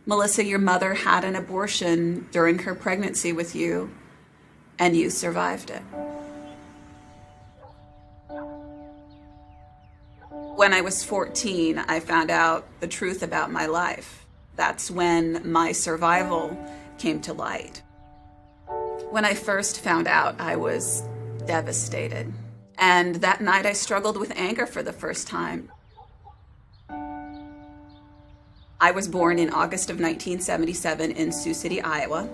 Melissa, your mother had an abortion during her pregnancy with you, and you survived it. When I was 14, I found out the truth about my life. That's when my survival came to light. When I first found out, I was devastated. And that night I struggled with anger for the first time. I was born in August of 1977 in Sioux City, Iowa.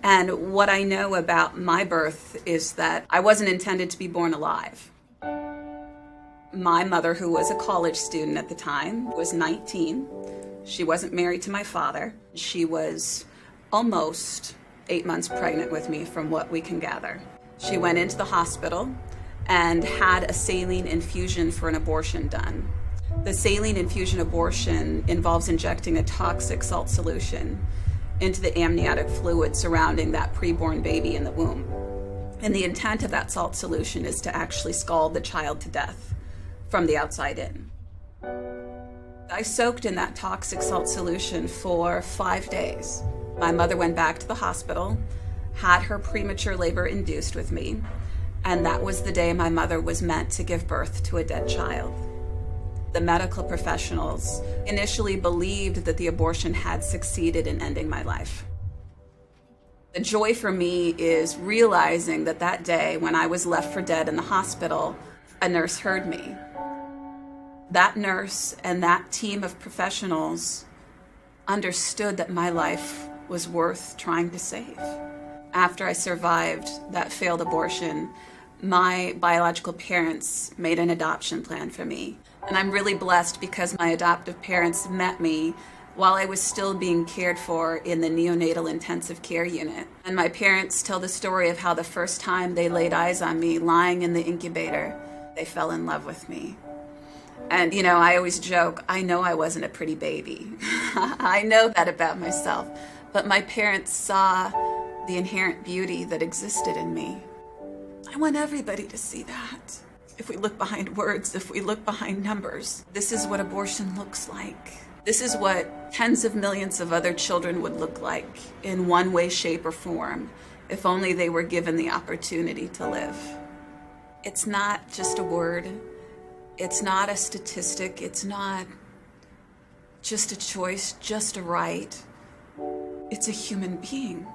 And what I know about my birth is that I wasn't intended to be born alive. My mother, who was a college student at the time, was 19. She wasn't married to my father. She was almost 8 months pregnant with me, from what we can gather. She went into the hospital and had a saline infusion for an abortion done. The saline infusion abortion involves injecting a toxic salt solution into the amniotic fluid surrounding that preborn baby in the womb. And the intent of that salt solution is to actually scald the child to death from the outside in. I soaked in that toxic salt solution for 5 days. My mother went back to the hospital, had her premature labor induced with me, and that was the day my mother was meant to give birth to a dead child. The medical professionals initially believed that the abortion had succeeded in ending my life. The joy for me is realizing that that day when I was left for dead in the hospital, a nurse heard me. That nurse and that team of professionals understood that my life was worth trying to save. After I survived that failed abortion, my biological parents made an adoption plan for me. And I'm really blessed because my adoptive parents met me while I was still being cared for in the neonatal intensive care unit. And my parents tell the story of how the first time they laid eyes on me lying in the incubator, they fell in love with me. And, you know, I always joke, I know I wasn't a pretty baby. I know that about myself. But my parents saw the inherent beauty that existed in me. I want everybody to see that. If we look behind words, if we look behind numbers, this is what abortion looks like. This is what tens of millions of other children would look like in one way, shape, or form, if only they were given the opportunity to live. It's not just a word. It's not a statistic. It's not just a choice, just a right. It's a human being.